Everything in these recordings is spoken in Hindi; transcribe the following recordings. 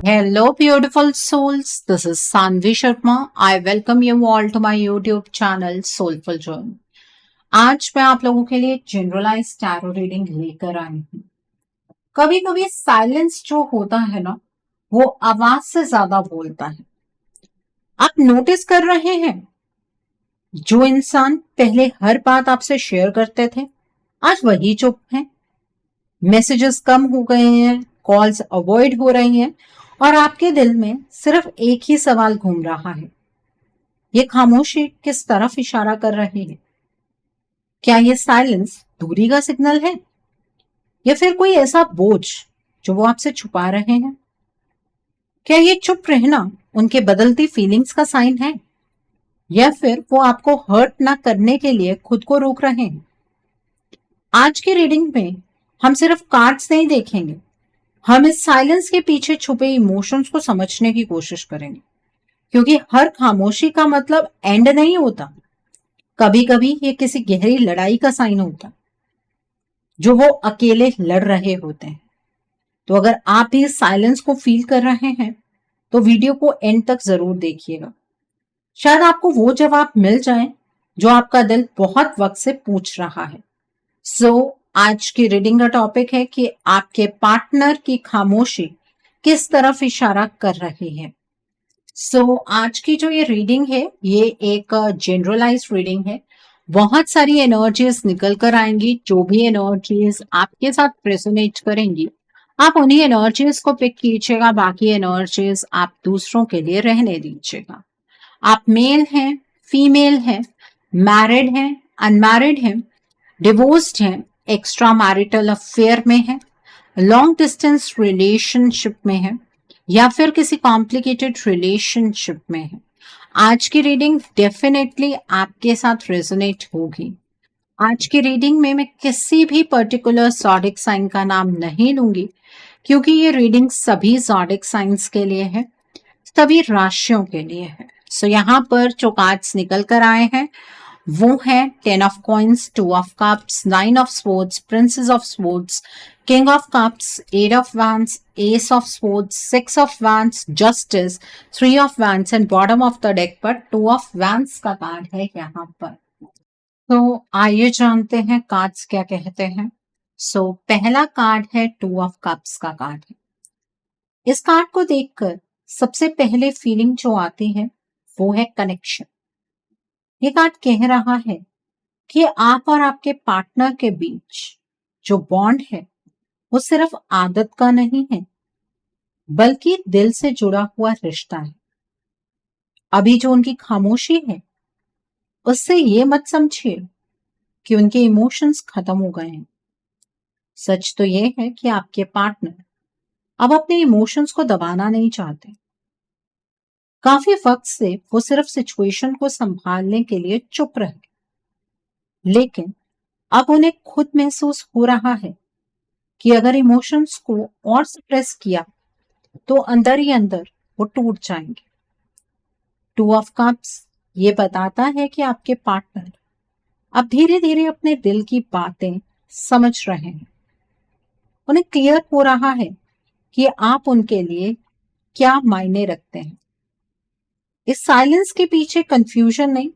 Hello, beautiful souls. This is Sanvi Sharma. I welcome you all to my YouTube channel Soulful Journey. आज मैं आप लोगों के लिए जनरलाइज टैरो रीडिंग लेकर आई हूँ। कभी कभी साइलेंस जो होता है ना, वो आवाज से ज्यादा बोलता है। आप नोटिस कर रहे हैं, जो इंसान पहले हर बात आपसे शेयर करते थे, आज वही चुप है। मैसेजेस कम हो गए हैं, कॉल्स अवॉइड हो रही हैं और आपके दिल में सिर्फ एक ही सवाल घूम रहा है, ये खामोशी किस तरफ इशारा कर रही है? क्या ये साइलेंस दूरी का सिग्नल है या फिर कोई ऐसा बोझ जो वो आपसे छुपा रहे हैं? क्या ये चुप रहना उनके बदलती फीलिंग्स का साइन है या फिर वो आपको हर्ट ना करने के लिए खुद को रोक रहे हैं? आज की रीडिंग में हम सिर्फ कार्ड्स नहीं देखेंगे, हम इस साइलेंस के पीछे छुपे इमोशंस को समझने की कोशिश करेंगे, क्योंकि हर खामोशी का मतलब एंड नहीं होता। कभी कभी ये किसी गहरी लड़ाई का साइन होता जो वो अकेले लड़ रहे होते हैं। तो अगर आप भी इस साइलेंस को फील कर रहे हैं तो वीडियो को एंड तक जरूर देखिएगा। शायद आपको वो जवाब मिल जाए जो आपका दिल बहुत वक्त से पूछ रहा है। आज की रीडिंग का टॉपिक है कि आपके पार्टनर की खामोशी किस तरफ इशारा कर रही है। आज की जो ये रीडिंग है, ये एक जनरलाइज रीडिंग है। बहुत सारी एनर्जीज निकल कर आएंगी। जो भी एनर्जीज आपके साथ रेजोनेट करेंगी, आप उन्हीं एनर्जीज को पिक कीजिएगा, बाकी एनर्जीज आप दूसरों के लिए रहने दीजिएगा। आप मेल हैं, फीमेल हैं, मैरिड हैं, अनमैरिड हैं, डिवोर्स्ड हैं, एक्स्ट्रा मैरिटल अफेयर में है, लॉन्ग डिस्टेंस रिलेशनशिप में है या फिर किसी कॉम्प्लिकेटेड रिलेशनशिप में है, आज की रीडिंग डेफिनेटली आपके साथ रेजोनेट होगी। आज की रीडिंग में मैं किसी भी पर्टिकुलर ज़ोडिक साइन का नाम नहीं लूंगी, क्योंकि ये रीडिंग सभी ज़ोडिक साइंस के लिए है, सभी राशियों के लिए है। यहाँ पर जो कार्ड्स निकल कर आए हैं वो है 10 of coins, 2 of cups, 9 of swords, princess of swords, king of cups, 8 of wands, S of swords, 6 of wands, justice, 3 of wands and bottom of the deck पर 2 ऑफ वैंड्स का कार्ड है यहाँ पर। तो आइए जानते हैं कार्ड्स क्या कहते हैं। पहला कार्ड है 2 ऑफ कप्स का कार्ड है। इस कार्ड को देखकर सबसे पहले फीलिंग जो आती है वो है कनेक्शन। ये कार्ड कह रहा है कि आप और आपके पार्टनर के बीच जो बॉन्ड है वो सिर्फ आदत का नहीं है, बल्कि दिल से जुड़ा हुआ रिश्ता है। अभी जो उनकी खामोशी है, उससे ये मत समझिए कि उनके इमोशंस खत्म हो गए हैं। सच तो ये है कि आपके पार्टनर अब अपने इमोशंस को दबाना नहीं चाहते। काफी वक्त से वो सिर्फ सिचुएशन को संभालने के लिए चुप रहे, लेकिन अब उन्हें खुद महसूस हो रहा है कि अगर इमोशंस को और सप्रेस किया तो अंदर ही अंदर वो टूट जाएंगे। 2 ऑफ कप्स ये बताता है कि आपके पार्टनर अब धीरे धीरे अपने दिल की बातें समझ रहे हैं। उन्हें क्लियर हो रहा है कि आप उनके लिए क्या मायने रखते हैं। इस साइलेंस के पीछे कंफ्यूजन नहीं,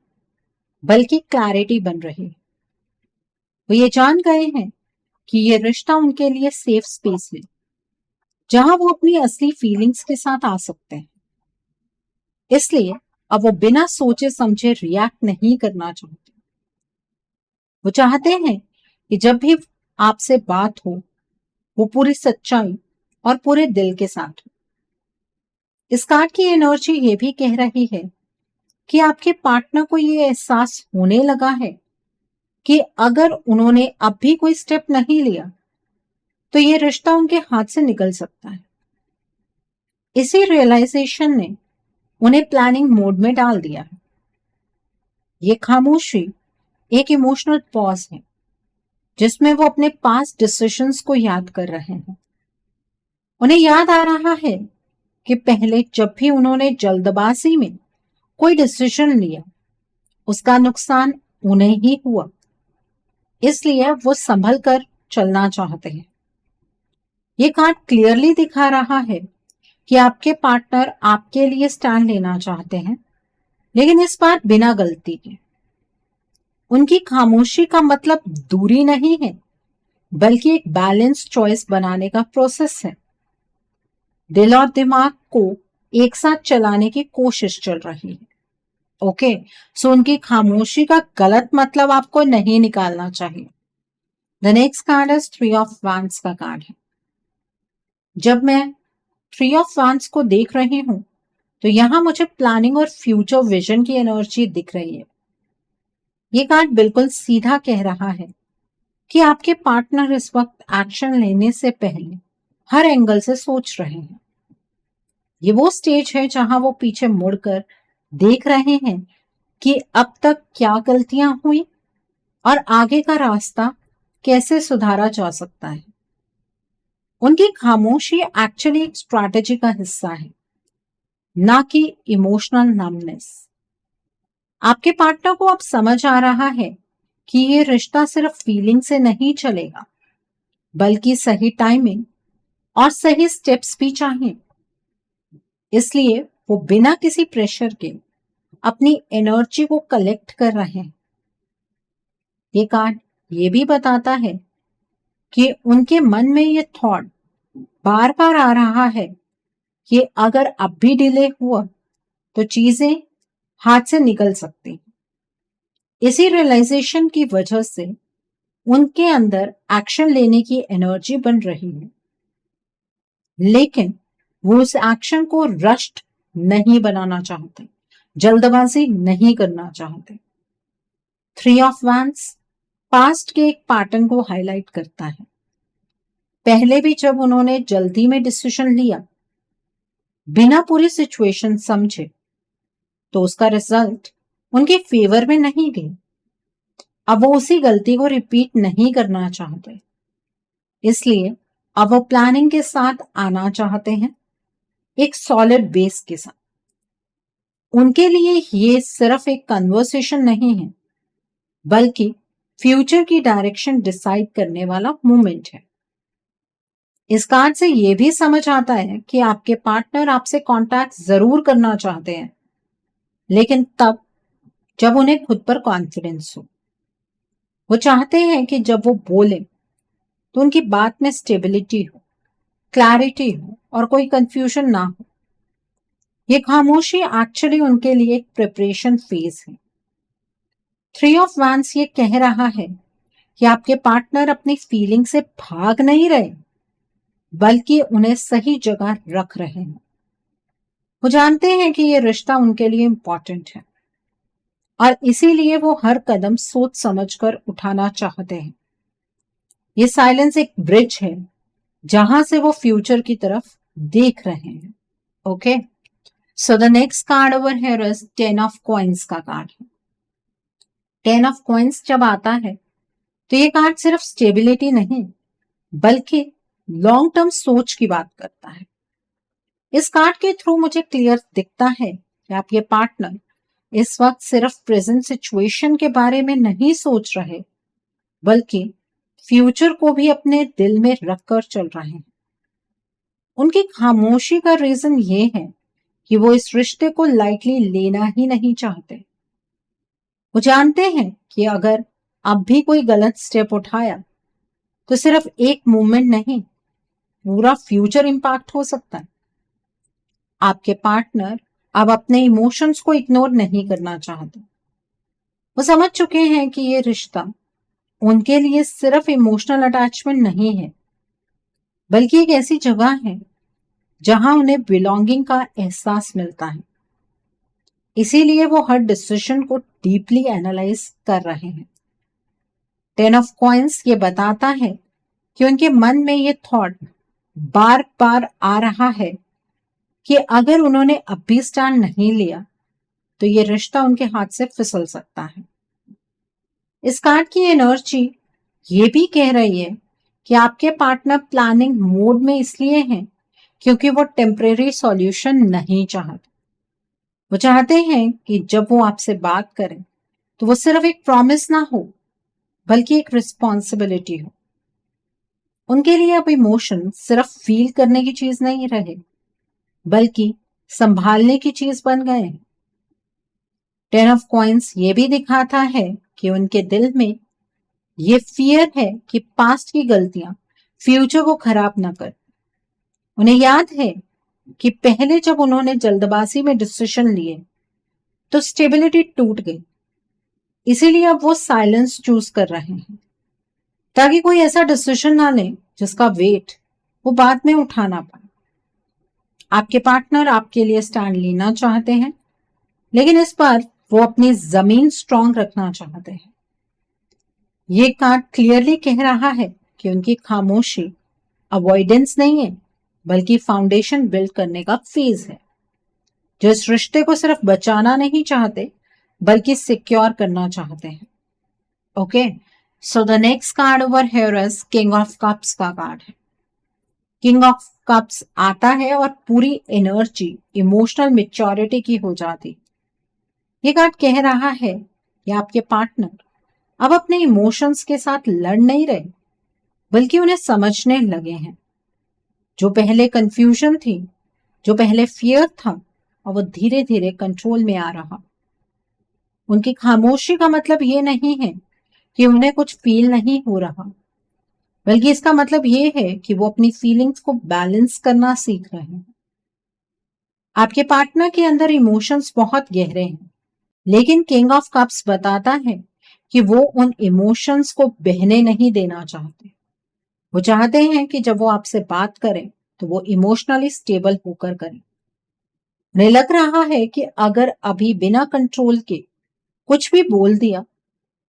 बल्कि क्लैरिटी बन रही है। वो ये जान गए हैं कि ये रिश्ता उनके लिए सेफ स्पेस है, जहां वो अपनी असली फीलिंग्स के साथ आ सकते हैं। इसलिए अब वो बिना सोचे समझे रिएक्ट नहीं करना चाहते। वो चाहते हैं कि जब भी आपसे बात हो, वो पूरी सच्चाई और पूरे दिल के साथ हो। इस कार्ड की एनर्जी ये भी कह रही है कि आपके पार्टनर को ये एहसास होने लगा है कि अगर उन्होंने अब भी कोई स्टेप नहीं लिया तो ये रिश्ता उनके हाथ से निकल सकता है। इसी रियलाइजेशन ने उन्हें प्लानिंग मोड में डाल दिया है। ये खामोशी एक इमोशनल पॉज है, जिसमें वो अपने पास्ट डिसीजंस को याद कर रहे हैं। उन्हें याद आ रहा है कि पहले जब भी उन्होंने जल्दबाजी में कोई डिसीजन लिया, उसका नुकसान उन्हें ही हुआ। इसलिए वो संभल कर चलना चाहते हैं। ये कार्ड क्लियरली दिखा रहा है कि आपके पार्टनर आपके लिए स्टैंड लेना चाहते हैं, लेकिन इस बार बिना गलती के। उनकी खामोशी का मतलब दूरी नहीं है, बल्कि एक बैलेंस चॉइस बनाने का प्रोसेस है। दिल और दिमाग को एक साथ चलाने की कोशिश चल रही है। ओके, सो उनकी खामोशी का गलत मतलब आपको नहीं निकालना चाहिए। The next card is three of wands का कार्ड है। जब मैं थ्री ऑफ वैंड्स को देख रही हूं तो यहां मुझे प्लानिंग और फ्यूचर विजन की एनर्जी दिख रही है। ये कार्ड बिल्कुल सीधा कह रहा है कि आपके पार्टनर इस वक्त एक्शन लेने से पहले हर एंगल से सोच रहे हैं। ये वो स्टेज है जहां वो पीछे मुड़कर देख रहे हैं कि अब तक क्या गलतियां हुई और आगे का रास्ता कैसे सुधारा जा सकता है। उनकी खामोशी एक्चुअली एक स्ट्रैटेजी का हिस्सा है, ना कि इमोशनल नमनेस। आपके पार्टनर को अब समझ आ रहा है कि ये रिश्ता सिर्फ फीलिंग से नहीं चलेगा, बल्कि सही टाइमिंग और सही स्टेप्स भी चाहिए। इसलिए वो बिना किसी प्रेशर के अपनी एनर्जी को कलेक्ट कर रहे हैं। ये कार्ड ये भी बताता है कि उनके मन में ये थॉट बार बार आ रहा है कि अगर अब भी डिले हुआ तो चीजें हाथ से निकल सकती हैं। इसी रियलाइजेशन की वजह से उनके अंदर एक्शन लेने की एनर्जी बन रही है, लेकिन वो उस एक्शन को रश्ड नहीं बनाना चाहते, जल्दबाजी नहीं करना चाहते। थ्री ऑफ वैंड्स पास्ट के एक पैटर्न को हाईलाइट करता है। पहले भी जब उन्होंने जल्दी में डिसीजन लिया, बिना पूरी सिचुएशन समझे, तो उसका रिजल्ट उनके फेवर में नहीं गई। अब वो उसी गलती को रिपीट नहीं करना चाहते, इसलिए अब वो प्लानिंग के साथ आना चाहते हैं, एक सॉलिड बेस के साथ। उनके लिए ये सिर्फ एक कन्वर्सेशन नहीं है, बल्कि फ्यूचर की डायरेक्शन डिसाइड करने वाला मोमेंट है। इस कार्ड से ये भी समझ आता है कि आपके पार्टनर आपसे कांटेक्ट जरूर करना चाहते हैं, लेकिन तब जब उन्हें खुद पर कॉन्फिडेंस हो। वो चाहते हैं कि जब वो बोले तो उनकी बात में स्टेबिलिटी हो, क्लैरिटी हो और कोई कंफ्यूजन ना हो। ये खामोशी एक्चुअली उनके लिए एक प्रिपरेशन फेज है। थ्री ऑफ वैंड्स ये कह रहा है कि आपके पार्टनर अपनी फीलिंग से भाग नहीं रहे, बल्कि उन्हें सही जगह रख रहे हैं। वो जानते हैं कि ये रिश्ता उनके लिए इंपॉर्टेंट है और इसीलिए वो हर कदम सोच समझकर उठाना चाहते हैं। ये साइलेंस एक ब्रिज है जहां से वो फ्यूचर की तरफ देख रहे हैं। Okay, so the next card over here is ten of coins का कार्ड है। टेन ऑफ कॉइंस जब आता है तो ये कार्ड सिर्फ स्टेबिलिटी नहीं, बल्कि लॉन्ग टर्म सोच की बात करता है। इस कार्ड के थ्रू मुझे क्लियर दिखता है कि आपके पार्टनर इस वक्त सिर्फ प्रेजेंट सिचुएशन के बारे में नहीं सोच रहे, बल्कि फ्यूचर को भी अपने दिल में रखकर चल रहे हैं। उनकी खामोशी का रीजन ये है कि वो इस रिश्ते को लाइटली लेना ही नहीं चाहते। वो जानते हैं कि अगर अब भी कोई गलत स्टेप उठाया तो सिर्फ एक मूवमेंट नहीं, पूरा फ्यूचर इंपैक्ट हो सकता है। आपके पार्टनर अब अपने इमोशंस को इग्नोर नहीं करना चाहते। वो समझ चुके हैं कि ये रिश्ता उनके लिए सिर्फ इमोशनल अटैचमेंट नहीं है, बल्कि एक ऐसी जगह है जहां उन्हें बिलोंगिंग का एहसास मिलता है। इसीलिए वो हर डिसीजन को डीपली एनालाइज कर रहे हैं। टेन ऑफ कॉइंस ये बताता है कि उनके मन में ये थॉट बार बार आ रहा है कि अगर उन्होंने अब भी स्टैंड नहीं लिया तो ये रिश्ता उनके हाथ से फिसल सकता है। इस कार्ड की एनर्जी ये भी कह रही है कि आपके पार्टनर प्लानिंग मोड में इसलिए हैं क्योंकि वो टेम्परेरी सॉल्यूशन नहीं चाहते। वो चाहते हैं कि जब वो आपसे बात करें तो वो सिर्फ एक प्रॉमिस ना हो, बल्कि एक रिस्पॉन्सिबिलिटी हो। उनके लिए अब इमोशन सिर्फ फील करने की चीज नहीं रहे, बल्कि संभालने की चीज बन गए हैं। 10 ऑफ कॉइंस ये भी दिखाता है कि उनके दिल में ये फियर है कि पास्ट की गलतियां फ्यूचर को खराब ना कर। उन्हें याद है कि पहले जब उन्होंने जल्दबाजी में डिसीजन लिए तो स्टेबिलिटी टूट गई, इसीलिए अब वो साइलेंस चूज कर रहे हैं ताकि कोई ऐसा डिसीजन ना ले जिसका वेट वो बाद में उठाना पाए। आपके पार्टनर आपके लिए स्टैंड लेना चाहते हैं, लेकिन इस बार वो अपनी जमीन स्ट्रांग रखना चाहते हैं। ये कार्ड क्लियरली कह रहा है कि उनकी खामोशी अवॉइडेंस नहीं है, बल्कि फाउंडेशन बिल्ड करने का फेज है, जो इस रिश्ते को सिर्फ बचाना नहीं चाहते बल्कि सिक्योर करना चाहते हैं। Okay, so the next card over here is king of cups का कार्ड है। किंग ऑफ कप्स आता है और पूरी एनर्जी इमोशनल मेच्योरिटी की हो जाती। ये कार्ड कह रहा है कि आपके पार्टनर अब अपने इमोशंस के साथ लड़ नहीं रहे, बल्कि उन्हें समझने लगे हैं। जो पहले कंफ्यूजन थी, जो पहले फियर था, और वो धीरे धीरे कंट्रोल में आ रहा। उनकी खामोशी का मतलब ये नहीं है कि उन्हें कुछ फील नहीं हो रहा, बल्कि इसका मतलब ये है कि वो अपनी फीलिंग्स को बैलेंस करना सीख रहे हैं। आपके पार्टनर के अंदर इमोशंस बहुत गहरे हैं, लेकिन किंग ऑफ कप्स बताता है कि वो उन इमोशंस को बहने नहीं देना चाहते। वो चाहते हैं कि जब वो आपसे बात करें तो वो इमोशनली स्टेबल होकर करें। उन्हें लग रहा है कि अगर अभी बिना कंट्रोल के कुछ भी बोल दिया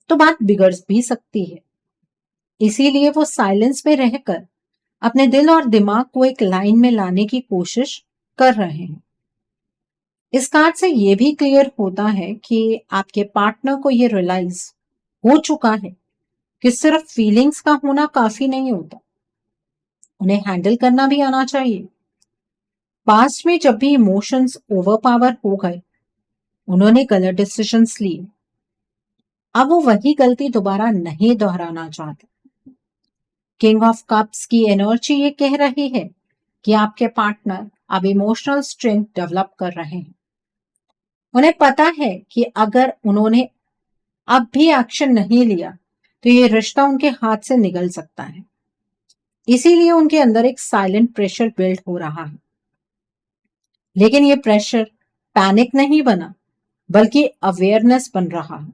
तो बात बिगड़ भी सकती है, इसीलिए वो साइलेंस में रहकर अपने दिल और दिमाग को एक लाइन में लाने की कोशिश कर रहे हैं। इस कार्ड से ये भी क्लियर होता है कि आपके पार्टनर को ये रियलाइज हो चुका है कि सिर्फ फीलिंग्स का होना काफी नहीं होता, उन्हें हैंडल करना भी आना चाहिए। पास्ट में जब भी इमोशंस ओवरपावर हो गए, उन्होंने गलत डिसीजंस लिए। अब वो वही गलती दोबारा नहीं दोहराना चाहते। किंग ऑफ कप्स की एनर्जी ये कह रही है कि आपके पार्टनर अब इमोशनल स्ट्रेंथ डेवलप कर रहे हैं। उन्हें पता है कि अगर उन्होंने अब भी एक्शन नहीं लिया तो ये रिश्ता उनके हाथ से निकल सकता है, इसीलिए उनके अंदर एक साइलेंट प्रेशर बिल्ड हो रहा है। लेकिन ये प्रेशर पैनिक नहीं बना, बल्कि अवेयरनेस बन रहा है।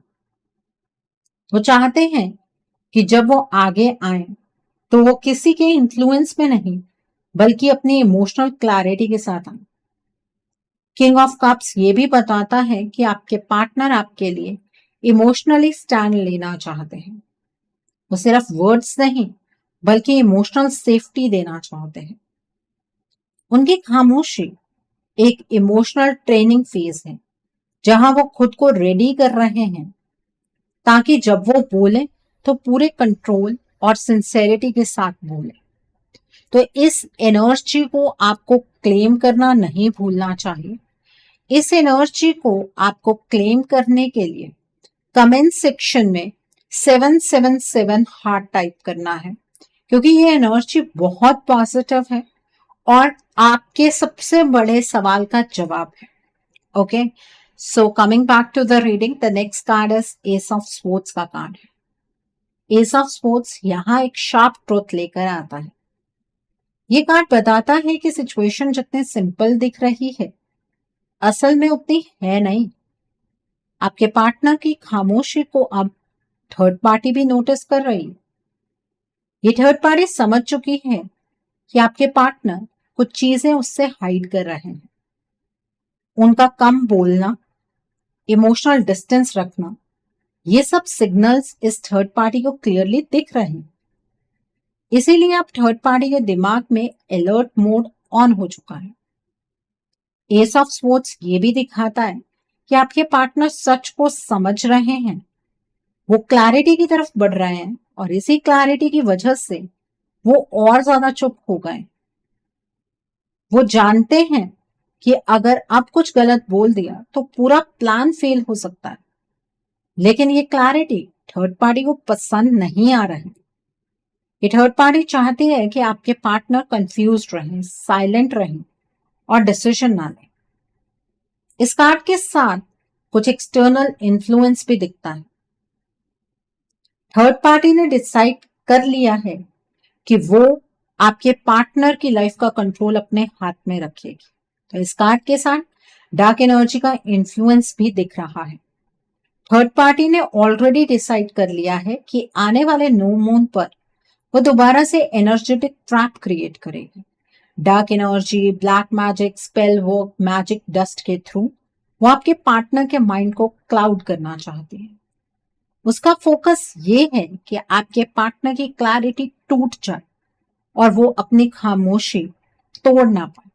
वो चाहते हैं कि जब वो आगे आए तो वो किसी के इन्फ्लुएंस में नहीं, बल्कि अपनी इमोशनल क्लैरिटी के साथ आए। किंग ऑफ कप्स ये भी बताता है कि आपके पार्टनर आपके लिए इमोशनली स्टैंड लेना चाहते हैं। वो सिर्फ वर्ड्स नहीं, बल्कि इमोशनल सेफ्टी देना चाहते हैं। उनकी खामोशी एक इमोशनल ट्रेनिंग फेज है, जहां वो खुद को रेडी कर रहे हैं ताकि जब वो बोले तो पूरे कंट्रोल और सिंसेरिटी के साथ बोले। तो इस एनर्जी को आपको क्लेम करना नहीं भूलना चाहिए। इस एनर्जी को आपको क्लेम करने के लिए कमेंट सेक्शन में 777 हार्ट टाइप करना है, क्योंकि ये एनर्जी बहुत पॉजिटिव है और आपके सबसे बड़े सवाल का जवाब है। Okay, so coming back to the reading, the next card is ace of sports का कार्ड है। एस ऑफ स्पोर्ट्स यहाँ एक शार्प ट्रुथ लेकर आता है। ये कार्ड बताता है कि सिचुएशन जितने सिंपल दिख रही है, असल में उतनी है नहीं। आपके पार्टनर की खामोशी को अब थर्ड पार्टी भी नोटिस कर रही है। ये थर्ड पार्टी समझ चुकी है कि आपके पार्टनर कुछ चीजें उससे हाइड कर रहे हैं। उनका कम बोलना, इमोशनल डिस्टेंस रखना, ये सब सिग्नल्स इस थर्ड पार्टी को क्लियरली दिख रहे हैं। इसीलिए अब थर्ड पार्टी के दिमाग में अलर्ट मोड ऑन हो चुका है। एस ऑफ स्पोर्ट्स ये भी दिखाता है कि आपके पार्टनर सच को समझ रहे हैं। वो क्लैरिटी की तरफ बढ़ रहे हैं और इसी क्लैरिटी की वजह से वो और ज्यादा चुप हो गए। वो जानते हैं कि अगर अब कुछ गलत बोल दिया तो पूरा प्लान फेल हो सकता है, लेकिन ये क्लैरिटी थर्ड पार्टी को पसंद नहीं आ रही। ये थर्ड पार्टी चाहती है कि आपके पार्टनर कंफ्यूज्ड रहें, साइलेंट रहें और डिसीजन ना लें। इस कार्ड के साथ कुछ एक्सटर्नल इन्फ्लुएंस भी दिखता है। थर्ड पार्टी ने डिसाइड कर लिया है कि वो आपके पार्टनर की लाइफ का कंट्रोल अपने हाथ में रखेगी। तो इस कार्ड के साथ डार्क एनर्जी का इन्फ्लुएंस भी दिख रहा है। थर्ड पार्टी ने ऑलरेडी डिसाइड कर लिया है कि आने वाले न्यू मून पर वो दोबारा से एनर्जेटिक ट्रैप क्रिएट करेगी। Dark energy, black magic, spell work, magic dust के थ्रू वो आपके पार्टनर के माइंड को क्लाउड करना चाहती है। उसका फोकस ये है कि आपके पार्टनर की क्लैरिटी टूट जाए और वो अपनी खामोशी तोड़ ना पाए।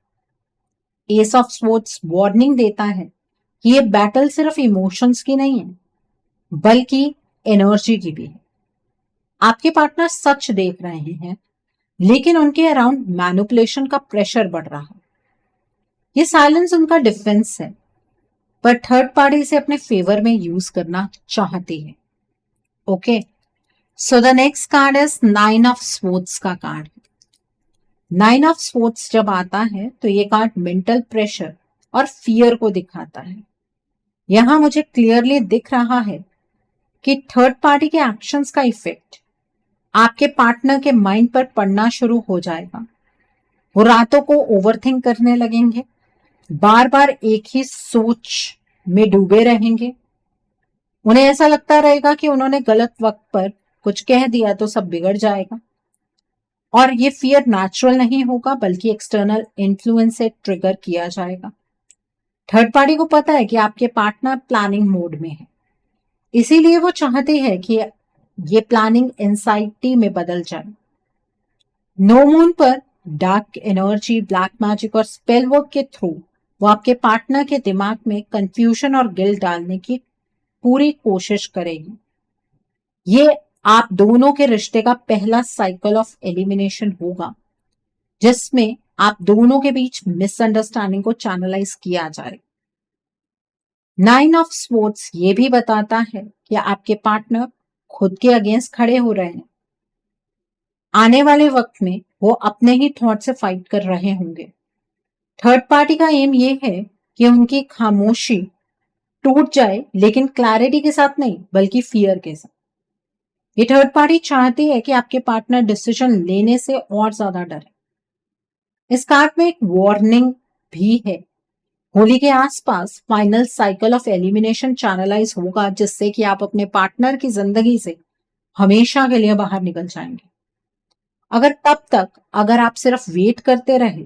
एस ऑफ स्वॉर्ड्स वार्निंग देता है कि ये बैटल सिर्फ इमोशंस की नहीं है बल्कि एनर्जी की भी है। आपके पार्टनर सच देख रहे हैं लेकिन उनके अराउंड मैनिपुलेशन का प्रेशर बढ़ रहा है। ये साइलेंस उनका डिफेंस है, पर थर्ड पार्टी से अपने फेवर में यूज करना चाहती है। Okay, so the next card is 9 of swords का कार्ड। 9 ऑफ स्वॉर्ड्स जब आता है तो ये कार्ड मेंटल प्रेशर और फियर को दिखाता है। यहां मुझे क्लियरली दिख रहा है कि थर्ड पार्टी के एक्शंस का इफेक्ट आपके पार्टनर के माइंड पर पड़ना शुरू हो जाएगा। वो रातों को ओवरथिंक करने लगेंगे, बार बार एक ही सोच में डूबे रहेंगे। उन्हें ऐसा लगता रहेगा कि उन्होंने गलत वक्त पर कुछ कह दिया तो सब बिगड़ जाएगा। और ये फियर नेचुरल नहीं होगा बल्कि एक्सटर्नल इन्फ्लुएंस से ट्रिगर किया जाएगा। थर्ड पार्टी को पता है कि आपके पार्टनर प्लानिंग मोड में है, इसीलिए वो चाहती है कि ये प्लानिंग एंजाइटी में बदल जाए। नो मून पर डार्क एनर्जी, ब्लैक मैजिक और स्पेल वर्क के थ्रू वो आपके पार्टनर के दिमाग में कंफ्यूजन और गिल्ट डालने की पूरी कोशिश करेगी। ये आप दोनों के रिश्ते का पहला साइकिल ऑफ एलिमिनेशन होगा जिसमें आप दोनों के बीच मिसअंडरस्टैंडिंग को चैनलाइज किया जाए। 9 ऑफ स्वॉर्ड्स ये भी बताता है कि आपके पार्टनर खुद के अगेंस्ट खड़े हो रहे हैं। आने वाले वक्त में वो अपने ही थॉट से फाइट कर रहे होंगे। थर्ड पार्टी का एम ये है कि उनकी खामोशी टूट जाए, लेकिन क्लैरिटी के साथ नहीं बल्कि फियर के साथ। ये थर्ड पार्टी चाहती है कि आपके पार्टनर डिसीजन लेने से और ज्यादा डरे। इस कार्ड में एक वार्निंग भी है। होली के आसपास final cycle of elimination channelize होगा जिससे कि आप अपने पार्टनर की जिंदगी से हमेशा के लिए बाहर निकल जाएंगे। अगर तब तक अगर आप सिर्फ वेट करते रहे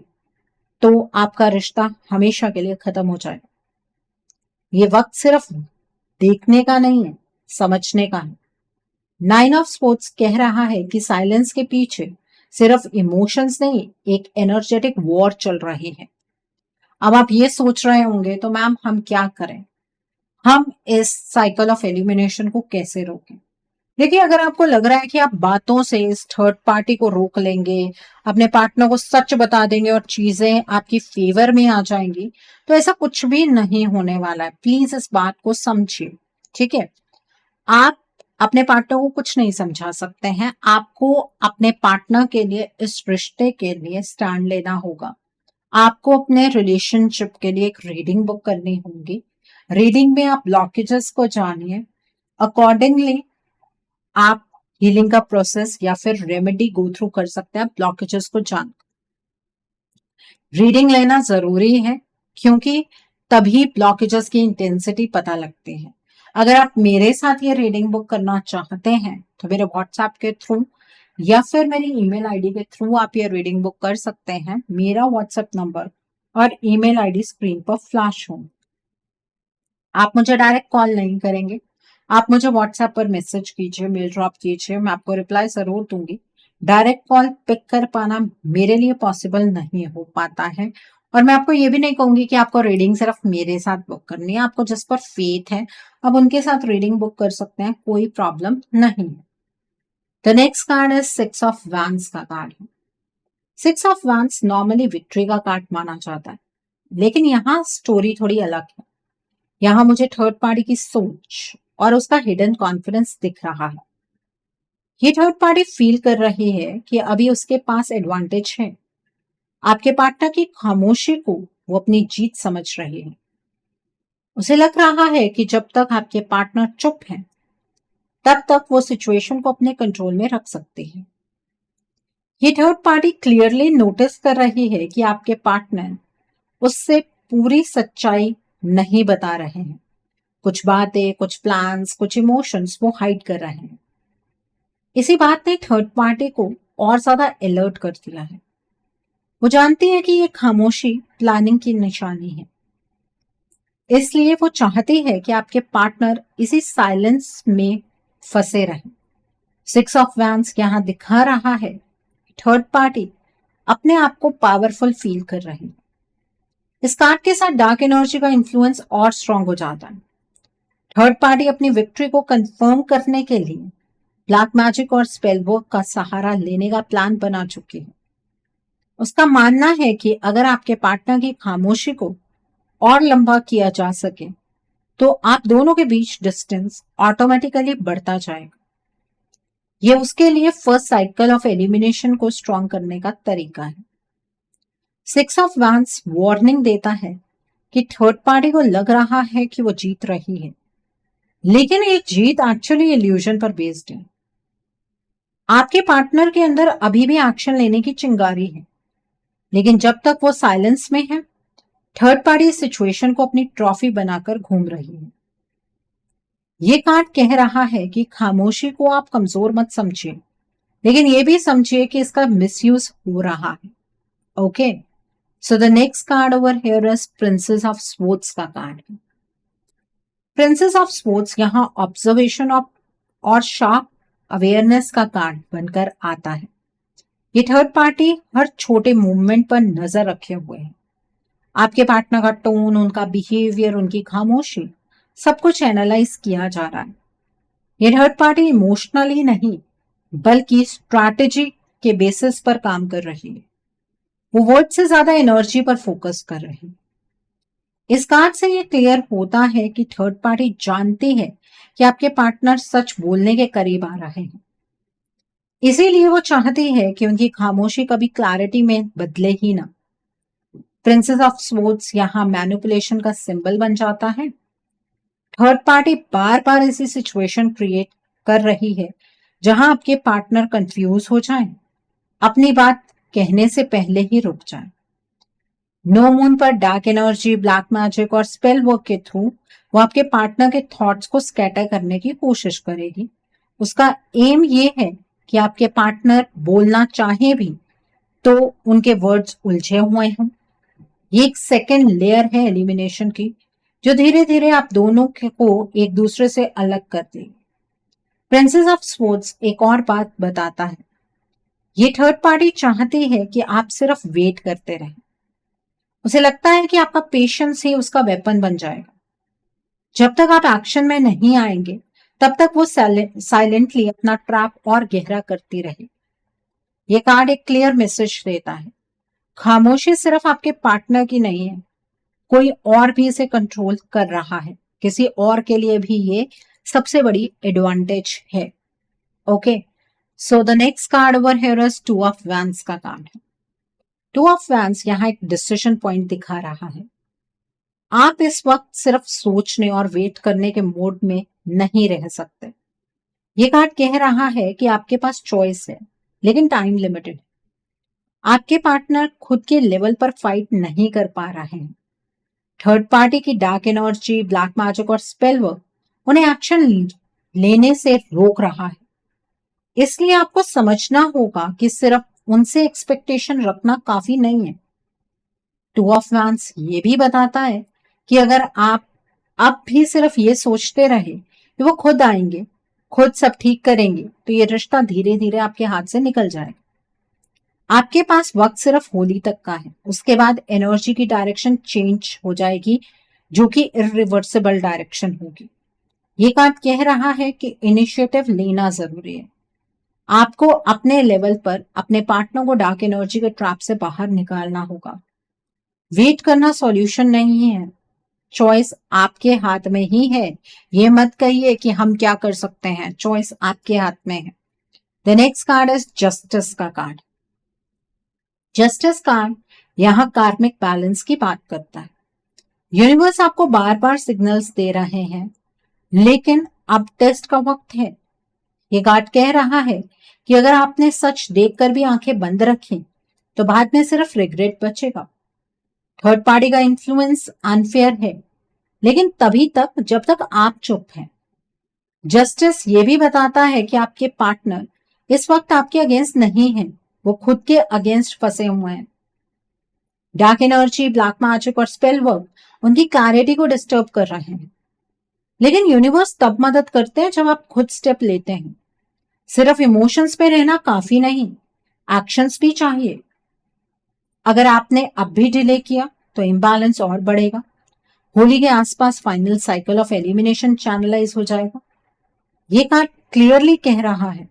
तो आपका रिश्ता हमेशा के लिए खत्म हो जाएगा। ये वक्त सिर्फ देखने का नहीं है, समझने का है। 9 ऑफ स्वॉर्ड्स कह रहा है कि साइलेंस के पीछे सिर्फ इमोशंस नहीं, एक एनर्जेटिक वॉर चल रही है। अब आप ये सोच रहे होंगे तो मैम हम क्या करें, हम इस साइकिल ऑफ एलिमिनेशन को कैसे रोकें? देखिए, अगर आपको लग रहा है कि आप बातों से इस थर्ड पार्टी को रोक लेंगे, अपने पार्टनर को सच बता देंगे और चीजें आपकी फेवर में आ जाएंगी, तो ऐसा कुछ भी नहीं होने वाला है। प्लीज इस बात को समझिए, ठीक है? आप अपने पार्टनर को कुछ नहीं समझा सकते हैं। आपको अपने पार्टनर के लिए, इस रिश्ते के लिए स्टैंड लेना होगा। आपको अपने रिलेशनशिप के लिए एक रीडिंग बुक करनी होगी। रीडिंग में आप ब्लॉकेजेस को जानिए, अकॉर्डिंगली आप हीलिंग का प्रोसेस या फिर रेमेडी गो थ्रू कर सकते हैं ब्लॉकेजेस को जान। रीडिंग लेना जरूरी है क्योंकि तभी ब्लॉकेजेस की इंटेंसिटी पता लगती है। अगर आप मेरे साथ ये रीडिंग बुक करना चाहते हैं तो मेरे व्हाट्सएप के थ्रू या फिर मेरी ईमेल आईडी के थ्रू आप ये रीडिंग बुक कर सकते हैं। मेरा व्हाट्सएप नंबर और ईमेल आईडी स्क्रीन पर फ्लैश हो। आप मुझे डायरेक्ट कॉल नहीं करेंगे, आप मुझे व्हाट्सएप पर मैसेज कीजिए, मेल ड्रॉप कीजिए, मैं आपको रिप्लाई जरूर दूंगी। डायरेक्ट कॉल पिक कर पाना मेरे लिए पॉसिबल नहीं हो पाता है। और मैं आपको ये भी नहीं कहूंगी कि आपको रीडिंग सिर्फ मेरे साथ बुक करनी है। आपको जिस पर फेथ है आप उनके साथ रीडिंग बुक कर सकते हैं, कोई प्रॉब्लम नहीं है। The next card is 6 of wands का कार्ड है। 6 ऑफ वैंड्स नॉर्मली विक्ट्री का कार्ड माना जाता है, लेकिन यहाँ स्टोरी थोड़ी अलग है। यहाँ मुझे थर्ड पार्टी की सोच और उसका हिडन कॉन्फिडेंस दिख रहा है। ये थर्ड पार्टी फील कर रही है कि अभी उसके पास एडवांटेज है। आपके पार्टनर की खामोशी को वो अपनी जीत समझ रही है। उसे लग रहा है कि जब तक आपके पार्टनर चुप हैं, तब तक वो सिचुएशन को अपने कंट्रोल में रख सकती है। ये थर्ड पार्टी क्लियरली नोटिस कर रही है कि आपके पार्टनर उससे पूरी सच्चाई नहीं बता रहे हैं। कुछ बातें, कुछ प्लान्स, कुछ इमोशंस वो हाइड कर रहे हैं। इसी बात ने थर्ड पार्टी को और ज्यादा अलर्ट कर दिया है। वो जानती है कि ये खामोशी प्लानिंग की निशानी है। इसलिए वो चाहती है कि आपके पार्टनर इसी साइलेंस में फंसे रहें। 6 ऑफ वैंड्स यहां दिखा रहा है थर्ड पार्टी अपने आप को पावरफुल फील कर रही है। इस कार्ड के साथ डार्क एनर्जी का इन्फ्लुएंस और स्ट्रांग हो जाता है। थर्ड पार्टी अपनी विक्ट्री को कंफर्म करने के लिए ब्लैक मैजिक और स्पेल वर्क का सहारा लेने का प्लान बना चुकी है। उसका मानना है कि अगर आपके पार्टनर की खामोशी को और लंबा किया जा सके तो आप दोनों के बीच डिस्टेंस ऑटोमेटिकली बढ़ता जाएगा। ये उसके लिए फर्स्ट साइकिल ऑफ एलिमिनेशन को स्ट्रांग करने का तरीका है। 6 ऑफ वैंड्स वार्निंग देता है कि थर्ड पार्टी को लग रहा है कि वो जीत रही है, लेकिन ये जीत एक्चुअली इल्यूजन पर बेस्ड है। आपके पार्टनर के अंदर अभी भी एक्शन लेने की चिंगारी है, लेकिन जब तक वो साइलेंस में है, थर्ड पार्टी सिचुएशन को अपनी ट्रॉफी बनाकर घूम रही है। ये कार्ड कह रहा है कि खामोशी को आप कमजोर मत समझिए, लेकिन ये भी समझिए कि इसका मिसयूज हो रहा है। Okay, so the next card over here is princess of swords का कार्ड है। प्रिंसेस ऑफ स्वॉर्ड्स यहाँ ऑब्जर्वेशन ऑफ और शार्प अवेयरनेस का कार्ड बनकर आता है। ये थर्ड पार्टी हर छोटे मूवमेंट पर नजर रखे हुए है। आपके पार्टनर का टोन, उनका बिहेवियर, उनकी खामोशी, सब कुछ एनालाइज किया जा रहा है। ये थर्ड पार्टी इमोशनली नहीं बल्कि स्ट्रैटेजी के बेसिस पर काम कर रही है। वो वर्ड से ज्यादा एनर्जी पर फोकस कर रही है। इस कार्ड से ये क्लियर होता है कि थर्ड पार्टी जानती है कि आपके पार्टनर सच बोलने के करीब आ रहे हैं। इसीलिए वो चाहती है कि उनकी खामोशी कभी क्लैरिटी में बदले ही ना। प्रिंसेस ऑफ स्वॉर्ड्स यहाँ मैनिपुलेशन का सिंबल बन जाता है। थर्ड पार्टी बार बार ऐसी सिचुएशन क्रिएट कर रही है जहां आपके पार्टनर कंफ्यूज हो जाएं, अपनी बात कहने से पहले ही रुक जाएं। नो मून पर डार्क एनर्जी, ब्लैक मैजिक और स्पेल वर्क के थ्रू वो आपके पार्टनर के थॉट्स को स्कैटर करने की कोशिश करेगी। उसका एम ये है कि आपके पार्टनर बोलना चाहे भी तो उनके वर्ड्स उलझे हुए हों। ये एक सेकेंड लेयर है एलिमिनेशन की, जो धीरे धीरे आप दोनों को एक दूसरे से अलग कर देगी। प्रिंसेस ऑफ स्वॉर्ड्स एक और बात बताता है, ये थर्ड पार्टी चाहती है कि आप सिर्फ वेट करते रहें। उसे लगता है कि आपका पेशेंस ही उसका वेपन बन जाएगा। जब तक आप एक्शन में नहीं आएंगे, तब तक वो साइलेंटली अपना ट्रैप और गहरा करती रहे। ये कार्ड एक क्लियर मैसेज देता है, खामोशी सिर्फ आपके पार्टनर की नहीं है, कोई और भी इसे कंट्रोल कर रहा है। किसी और के लिए भी ये सबसे बड़ी एडवांटेज है। Okay, so the next card over here is 2 of wands का कार्ड है। 2 ऑफ वैंड्स यहाँ एक डिसीजन पॉइंट दिखा रहा है। आप इस वक्त सिर्फ सोचने और वेट करने के मोड में नहीं रह सकते। ये कार्ड कह रहा है कि आपके पास चॉइस है, लेकिन टाइम लिमिटेड है। आपके पार्टनर खुद के लेवल पर फाइट नहीं कर पा रहे हैं। थर्ड पार्टी की डार्क एनर्जी, ब्लैक मैजिक और स्पेल वर्क उन्हें एक्शन लेने से रोक रहा है। इसलिए आपको समझना होगा कि सिर्फ उनसे एक्सपेक्टेशन रखना काफी नहीं है। 2 ऑफ वैंड्स ये भी बताता है कि अगर आप अब भी सिर्फ ये सोचते रहे कि वो खुद आएंगे, खुद सब ठीक करेंगे, तो ये रिश्ता धीरे धीरे आपके हाथ से निकल जाएगा। आपके पास वक्त सिर्फ होली तक का है, उसके बाद एनर्जी की डायरेक्शन चेंज हो जाएगी, जो कि इरिवर्सिबल डायरेक्शन होगी। ये कार्ड कह रहा है कि इनिशिएटिव लेना जरूरी है। आपको अपने लेवल पर अपने पार्टनर को डार्क एनर्जी के ट्रैप से बाहर निकालना होगा। वेट करना सॉल्यूशन नहीं है, चॉइस आपके हाथ में ही है। ये मत कहिए कि हम क्या कर सकते हैं, चॉइस आपके हाथ में है। The next card is justice का कार्ड। जस्टिस कार्ड यहाँ कार्मिक बैलेंस की बात करता है। यूनिवर्स आपको बार बार सिग्नल्स दे रहे हैं, लेकिन अब टेस्ट का वक्त है। ये कार्ड कह रहा है कि अगर आपने सच देखकर भी आंखें बंद रखी तो बाद में सिर्फ रिग्रेट बचेगा। थर्ड पार्टी का इन्फ्लुएंस अनफेयर है, लेकिन तभी तक जब तक आप चुप हैं। जस्टिस ये भी बताता है कि आपके पार्टनर इस वक्त आपके अगेंस्ट नहीं है, वो खुद के अगेंस्ट फंसे हुए हैं। डार्क एनर्जी, ब्लैक मैजिक और स्पेल वर्क उनकी क्लैरिटी को डिस्टर्ब कर रहे हैं, लेकिन यूनिवर्स तब मदद करते हैं जब आप खुद स्टेप लेते हैं। सिर्फ इमोशंस पे रहना काफी नहीं, एक्शंस भी चाहिए। अगर आपने अब भी डिले किया तो इम्बैलेंस और बढ़ेगा। होली के आसपास final cycle of elimination channelize हो जाएगा। ये कार्ड क्लियरली कह रहा है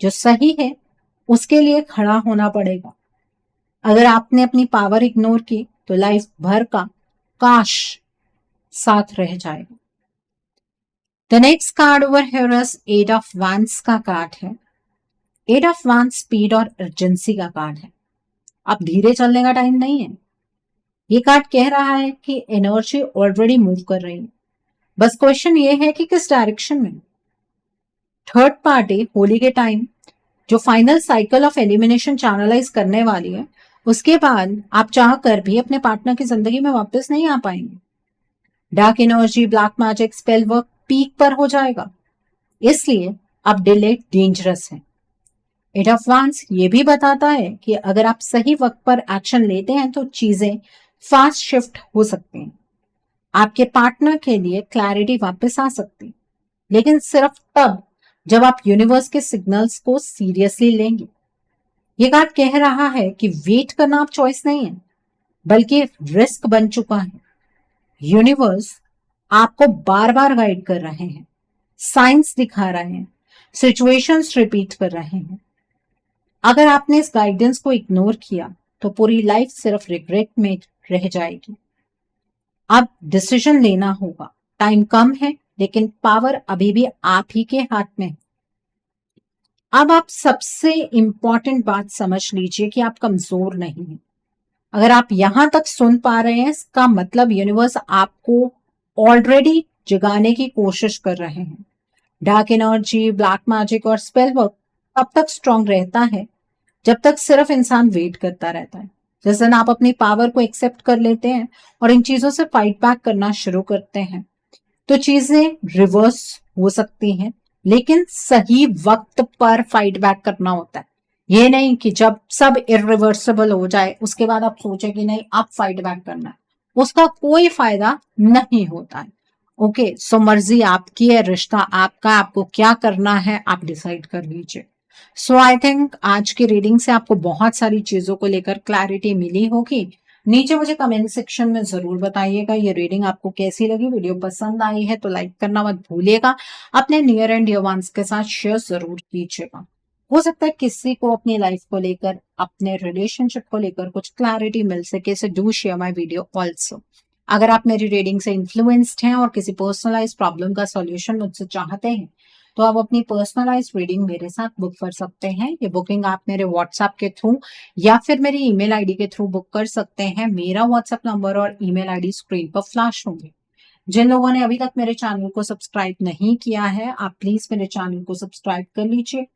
जो सही है उसके लिए खड़ा होना पड़ेगा। अगर आपने अपनी पावर इग्नोर की तो लाइफ भर का काश साथ रह जाएगा। The next card over here is eight of wands का कार्ड है। एट ऑफ वैंड्स स्पीड और अर्जेंसी का कार्ड है। अब धीरे चलने का टाइम नहीं है। ये कार्ड कह रहा है कि एनर्जी ऑलरेडी मूव कर रही है, बस क्वेश्चन ये है कि किस डायरेक्शन में। थर्ड पार्टी होली के टाइम जो final cycle of elimination channelize करने वाली है, उसके बाद आप चाह कर भी अपने पार्टनर की जिंदगी में वापस नहीं आ पाएंगे। Dark energy, black magic, spell work peak पर हो जाएगा, इसलिए अब डिले डेंजरस है। एट ऑफ वैंड्स ये भी बताता है कि अगर आप सही वक्त पर एक्शन लेते हैं तो चीजें फास्ट शिफ्ट हो सकती हैं। आपके पार्टनर के लिए क्लैरिटी वापस आ सकती, लेकिन सिर्फ तब जब आप यूनिवर्स के सिग्नल्स को सीरियसली लेंगे। ये कार्ड कह रहा है कि वेट करना अब चॉइस नहीं है, बल्कि रिस्क बन चुका है। यूनिवर्स आपको बार बार गाइड कर रहे हैं, साइंस दिखा रहे हैं, सिचुएशंस रिपीट कर रहे हैं। अगर आपने इस गाइडेंस को इग्नोर किया तो पूरी लाइफ सिर्फ रिग्रेट में रह जाएगी। अब डिसीजन लेना होगा। टाइम कम है, लेकिन पावर अभी भी आप ही के हाथ में है। अब आप सबसे इंपॉर्टेंट बात समझ लीजिए कि आप कमजोर नहीं हैं। अगर आप यहां तक सुन पा रहे हैं, इसका मतलब यूनिवर्स आपको ऑलरेडी जगाने की कोशिश कर रहे हैं। डार्क एनर्जी, ब्लैक मैजिक और स्पेल वर्क तब तक स्ट्रांग रहता है जब तक सिर्फ इंसान वेट करता रहता है। जिस दिन आप अपनी पावर को एक्सेप्ट कर लेते हैं और इन चीजों से फाइट बैक करना शुरू करते हैं तो चीजें रिवर्स हो सकती हैं, लेकिन सही वक्त पर फाइट बैक करना होता है। ये नहीं कि जब सब इरिवर्सिबल हो जाए उसके बाद आप सोचे कि नहीं अब फाइट बैक करना है, उसका कोई फायदा नहीं होता है। ओके, सो मर्जी आपकी है, रिश्ता आपका, आपको क्या करना है आप डिसाइड कर लीजिए। सो आई थिंक आज की रीडिंग से आपको बहुत सारी चीजों को लेकर क्लैरिटी मिली होगी। नीचे मुझे कमेंट सेक्शन में जरूर बताइएगा ये रीडिंग आपको कैसी लगी। वीडियो पसंद आई है तो लाइक करना मत भूलिएगा। अपने नियर एंड डियर वंस के साथ शेयर जरूर कीजिएगा। हो सकता है किसी को अपनी लाइफ को लेकर, अपने रिलेशनशिप को लेकर कुछ क्लैरिटी मिल सके, so do share my video also. अगर आप मेरी रीडिंग से इन्फ्लुएंस्ड हैं और किसी पर्सनलाइज प्रॉब्लम का सॉल्यूशन मुझसे चाहते हैं तो आप अपनी पर्सनलाइज रीडिंग मेरे साथ बुक कर सकते हैं। ये बुकिंग आप मेरे व्हाट्सएप के थ्रू या फिर मेरी ईमेल आईडी के थ्रू बुक कर सकते हैं। मेरा व्हाट्सएप नंबर और ईमेल आईडी स्क्रीन पर फ्लैश होंगे। जिन लोगों ने अभी तक मेरे चैनल को सब्सक्राइब नहीं किया है, आप प्लीज मेरे चैनल को सब्सक्राइब कर लीजिए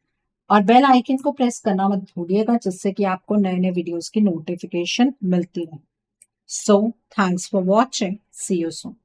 और बेल आइकन को प्रेस करना मत भूलिएगा, जिससे कि आपको नए नए वीडियोस की नोटिफिकेशन मिलती रहे। So thanks for watching, see you soon.